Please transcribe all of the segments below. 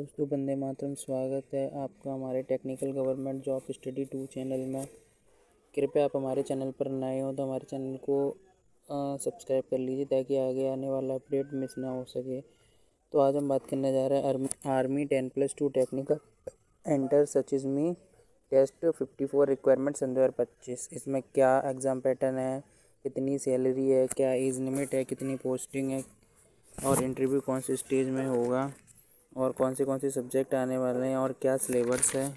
दोस्तों, वंदे मातरम। स्वागत है आपका हमारे technical government job study 2 channel में। कृपया आप हमारे चैनल पर नए हो तो हमारे चैनल को सब्सक्राइब कर लीजिए ताकि आगे आने वाला अपडेट मिस ना हो सके। तो आज हम बात करने जा रहे हैं आर्मी 10+2 टेक्निकल एंटर सचिज़मी टेस्ट 54 रिक्वायरमेंट सन 2025। इसमें क्या एग्ज़ाम पैटर्न है, कितनी सैलरी है, क्या एज लिमिट है, कितनी पोस्टिंग है और इंटरव्यू कौन से स्टेज में होगा और कौन से सब्जेक्ट आने वाले हैं और क्या सिलेबस है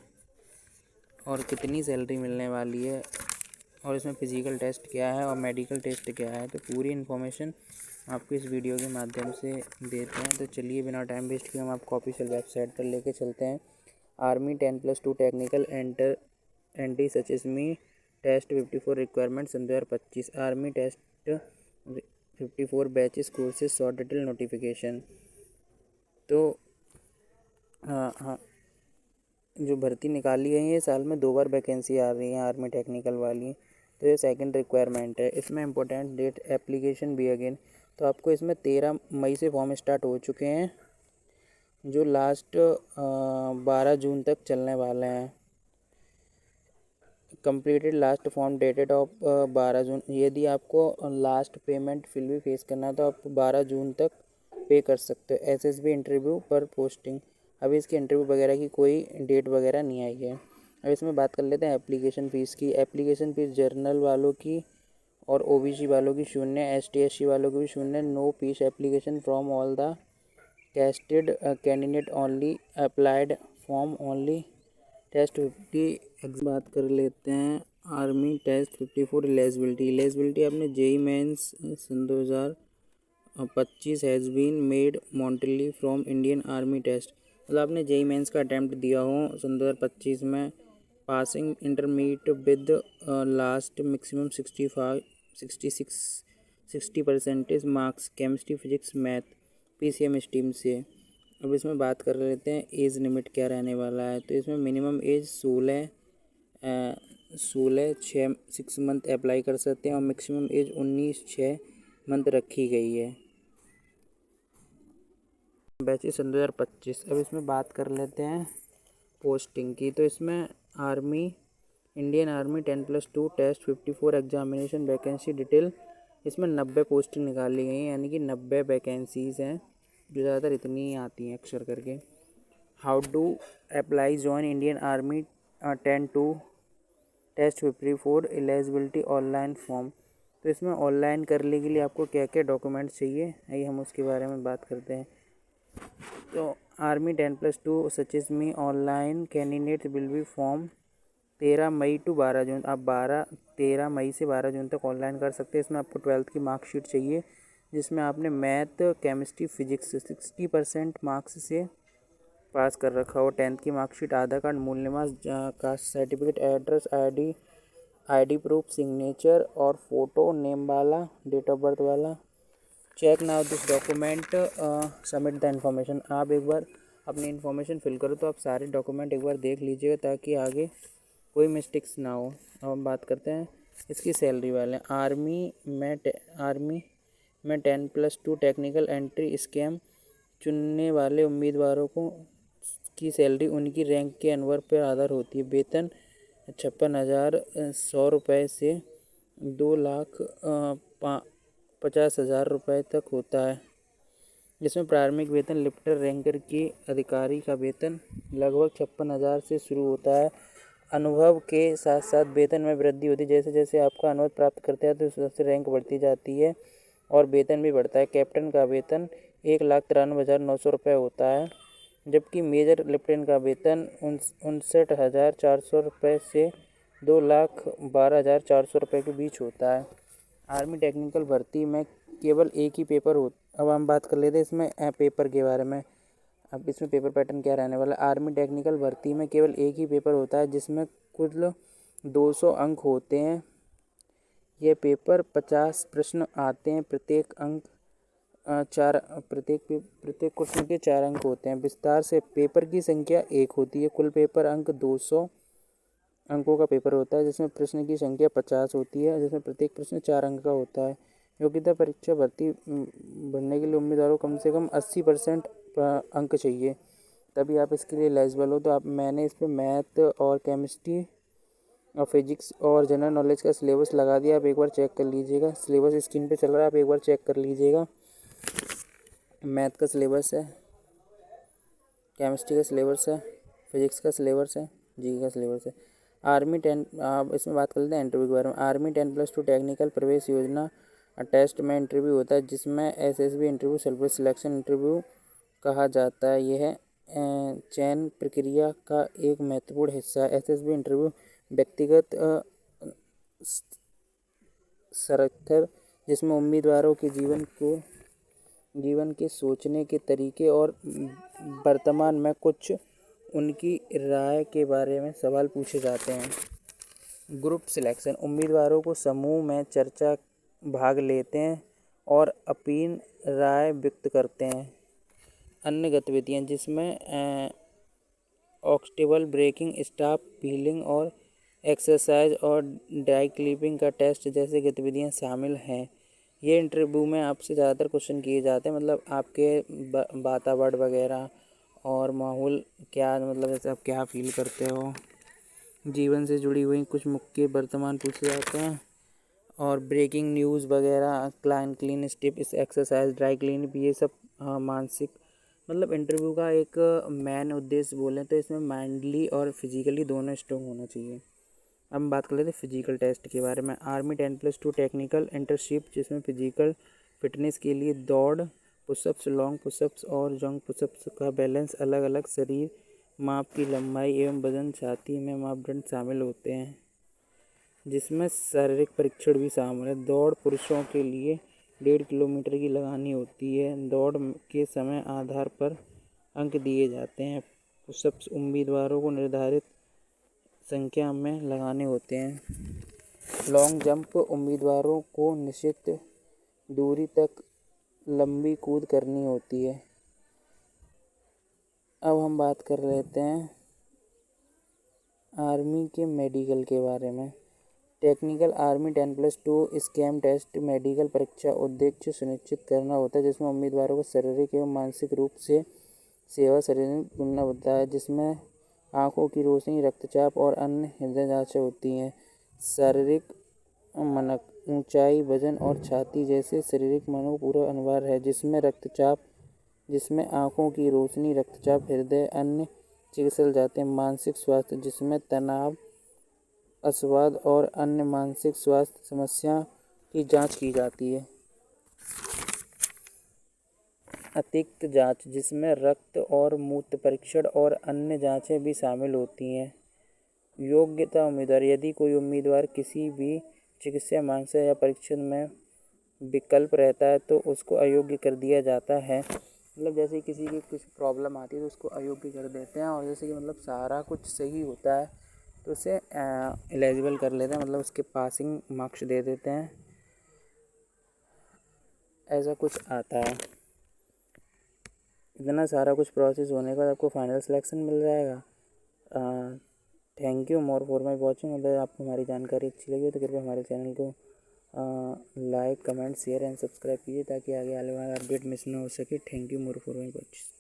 और कितनी सैलरी मिलने वाली है और इसमें फ़िज़िकल टेस्ट क्या है और मेडिकल टेस्ट क्या है। तो पूरी इन्फॉर्मेशन आपको इस वीडियो के माध्यम से देते हैं। तो चलिए बिना टाइम वेस्ट किए हम आपको ऑफिशियल वेबसाइट पर लेके चलते हैं। आर्मी 10+2 टेक्निकल एंटी सचिज़मी टेस्ट 54 रिक्वायरमेंट सन 2025। Army test 54 batches courses short detail notification. तो हाँ, जो भर्ती निकाली गई है साल में 2 बार वैकेंसी आ रही है आर्मी टेक्निकल वाली। तो ये सेकंड रिक्वायरमेंट है। इसमें इम्पोर्टेंट डेट एप्लीकेशन भी अगेन। तो आपको इसमें 13 मई से फॉर्म स्टार्ट हो चुके हैं जो लास्ट 12 जून तक चलने वाले हैं। Completed last form dated of 12 जून। यदि आपको लास्ट पेमेंट फिर भी फेस करना है तो आप 12 जून तक पे कर सकते हो। एसएसबी इंटरव्यू पर पोस्टिंग। अभी इसकी इंटरव्यू वगैरह की कोई डेट वगैरह नहीं आई है। अब इसमें बात कर लेते हैं एप्लीकेशन फ़ीस की। एप्लीकेशन फ़ीस जनरल वालों की और ओबीसी वालों की 0, एसटी एससी वालों की भी 0। No fees application from all the tested candidate only applied form only test 50। बात कर लेते हैं आर्मी टेस्ट 54 एलिजिबिलिटी। आपने जेई मेंस सन 2025 has been made monthly from Indian army test. मतलब आपने जेई मेंस का अटैम्प्ट दिया हो सन 2025 में, passing intermediate with last maximum 60% marks chemistry physics math PCM stream से। अब इसमें बात कर लेते हैं एज लिमिट क्या रहने वाला है। तो इसमें मिनिमम एज 6 मंथ अप्लाई कर सकते हैं और मैक्सिमम एज 19 मंथ रखी गई है। बैचेस सन 2025। अब इसमें बात कर लेते हैं पोस्टिंग की। तो इसमें Indian army 10+2 test 54 examination vacancy detail. इसमें 90 पोस्टिंग निकाली गई हैं, यानी कि 90 वैकेंसीज़ हैं जो ज़्यादातर इतनी ही आती हैं अक्सर करके। How to apply join Indian army 10-2 test 54 eligibility online form. तो इसमें ऑनलाइन करने के लिए आपको क्या क्या डॉक्यूमेंट चाहिए, आइए हम उसके बारे में बात करते हैं। तो आर्मी 10+2 सचिज़मी online candidate will be form 13 May to 12 June. आप 13 मई से 12 जून तक ऑनलाइन कर सकते हैं। इसमें आपको 12th की मार्कशीट चाहिए जिसमें आपने मैथ केमिस्ट्री फिजिक्स 60% मार्क्स से पास कर रखा हो। 10th की मार्कशीट, आधार कार्ड, मूल निवास, caste certificate, address, ID proof, signature और फोटो, नेम वाला, डेट ऑफ बर्थ वाला। Check now this document submit the information. आप एक बार अपनी इन्फॉर्मेशन फिल करो तो आप सारे डॉक्यूमेंट एक बार देख लीजिएगा ताकि आगे कोई मिस्टेक्स ना हो। अब हम बात करते हैं इसकी सैलरी वाले। आर्मी में 10+2 टेक्निकल एंट्री स्कीम चुनने वाले उम्मीदवारों को की सैलरी उनकी रैंक के अनवर पर आधार होती है। वेतन 56,100 रुपये से 2,50,000 रुपये तक होता है। जिसमें प्रारंभिक वेतन लिफ्टर रैंकर की अधिकारी का वेतन लगभग 56,000 से शुरू होता है। अनुभव के साथ साथ वेतन में वृद्धि होती है। जैसे जैसे आपका अनुभव प्राप्त करते हैं तो उस से रैंक बढ़ती जाती है और वेतन भी बढ़ता है। कैप्टन का वेतन 1,93,900 रुपये होता है, जबकि मेजर लेफ्टिनेंट का वेतन 59,400 रुपये से 2,12,400 रुपये के बीच होता है। आर्मी टेक्निकल भर्ती में केवल एक ही पेपर हो। अब हम बात कर लेते हैं इसमें पेपर के बारे में। अब इसमें पेपर पैटर्न क्या रहने वाला है। आर्मी टेक्निकल भर्ती में केवल एक ही पेपर होता है जिसमें कुल 200 अंक होते हैं। यह पेपर 50 प्रश्न आते हैं। प्रत्येक क्वेश्चन के 4 अंक होते हैं। विस्तार से पेपर की संख्या 1 होती है। कुल पेपर अंक 200 अंकों का पेपर होता है जिसमें प्रश्न की संख्या 50 होती है, जिसमें प्रत्येक प्रश्न 4 अंक का होता है। योग्यता परीक्षा भर्ती भरने के लिए उम्मीदवारों को कम से कम 80% अंक चाहिए। तभी आप इसके लिए एलिजिबल हो। तो आप मैंने इस पर मैथ और केमिस्ट्री और फिजिक्स और जनरल नॉलेज का सिलेबस लगा दिया। आप एक बार चेक कर लीजिएगा, सिलेबस स्क्रीन पे चल रहा है, आप एक बार चेक कर लीजिएगा। मैथ का सिलेबस है, केमिस्ट्री का सिलेबस है, फिजिक्स का सिलेबस है, जी का सिलेबस है। आर्मी 10, आप इसमें बात कर लेते हैं इंटरव्यू के बारे में। आर्मी 10+2 टेक्निकल प्रवेश योजना टेस्ट में इंटरव्यू होता है, जिसमें SSB interview service selection interview कहा जाता है। यह चयन प्रक्रिया का एक महत्वपूर्ण हिस्सा है। एसएसबी इंटरव्यू व्यक्तिगत साक्षात्कार, जिसमें उम्मीदवारों के जीवन के सोचने के तरीके और वर्तमान में कुछ उनकी राय के बारे में सवाल पूछे जाते हैं। ग्रुप सिलेक्शन, उम्मीदवारों को समूह में चर्चा भाग लेते हैं और अपनी राय व्यक्त करते हैं। अन्य गतिविधियां, जिसमें ऑक्टेबल ब्रेकिंग, स्टाफ फीलिंग और एक्सरसाइज और डाई क्लिपिंग का टेस्ट जैसी गतिविधियां शामिल हैं। ये इंटरव्यू में आपसे ज़्यादातर क्वेश्चन किए जाते हैं, मतलब आपके वातावरण वगैरह और माहौल क्या, मतलब जैसे आप क्या फील करते हो, जीवन से जुड़ी हुई कुछ मुख्य वर्तमान पूछे जाते हैं और ब्रेकिंग न्यूज़ वगैरह, क्लीन स्टेप, इस एक्सरसाइज, ड्राई क्लीन, ये सब मानसिक, मतलब इंटरव्यू का एक मेन उद्देश्य बोलें तो इसमें माइंडली और फिजिकली दोनों स्ट्रॉन्ग होना चाहिए। अब हम बात कर लेते हैं फिजिकल टेस्ट के बारे में। आर्मी 10+2 टेक्निकल इंटर्नशिप, जिसमें फिजिकल फिटनेस के लिए दौड़, पुशअप्स, लॉन्ग पुशअप्स और जंग पुशअप्स का बैलेंस, अलग अलग शरीर माप की लंबाई एवं वजन, छाती में मापदंड शामिल होते हैं, जिसमें शारीरिक परीक्षण भी शामिल है। दौड़ पुरुषों के लिए 1.5 किलोमीटर की लगानी होती है। दौड़ के समय आधार पर अंक दिए जाते हैं। पुशअप्स उम्मीदवारों को निर्धारित संख्या में लगाने होते हैं। लॉन्ग जंप, उम्मीदवारों को निश्चित दूरी तक लंबी कूद करनी होती है। अब हम बात कर लेते हैं आर्मी के मेडिकल के बारे में। Technical army 10+2 scheme test medical परीक्षा उद्देश्य सुनिश्चित करना होता है, जिसमें उम्मीदवारों को शारीरिक एवं मानसिक रूप से सेवा शारीरिक तुलना होता है, जिसमें आँखों की रोशनी, रक्तचाप और अन्य हृदय जाँचें होती हैं। शारीरिक मानक, ऊंचाई, वजन और छाती जैसे शारीरिक मानक पूरा अनिवार्य है, जिसमें आँखों की रोशनी, रक्तचाप, हृदय, अन्य चिकित्सा जाते हैं। मानसिक स्वास्थ्य, जिसमें तनाव, अवसाद और अन्य मानसिक स्वास्थ्य समस्या की जांच की जाती है। अतिरिक्त जांच, जिसमें रक्त और मूत्र परीक्षण और अन्य जांचें भी शामिल होती हैं। योग्यता उम्मीदवार, यदि कोई उम्मीदवार किसी भी चिकित्सा मांग या परीक्षण में विकल्प रहता है तो उसको अयोग्य कर दिया जाता है। मतलब जैसे किसी की कुछ प्रॉब्लम आती है तो उसको अयोग्य कर देते हैं, और जैसे कि मतलब सारा कुछ सही होता है तो उसे एलिजिबल कर लेते हैं, मतलब उसके पासिंग मार्क्स दे देते हैं, ऐसा कुछ आता है। इतना सारा कुछ प्रोसेस होने के बाद आपको फाइनल सिलेक्शन मिल जाएगा। Thank you more for my watching. अगर आपको हमारी जानकारी अच्छी लगी तो कृपया हमारे चैनल को like, comment, share and subscribe कीजिए, ताकि आगे आने वाला अपडेट मिस ना हो सके। Thank you more for my watching.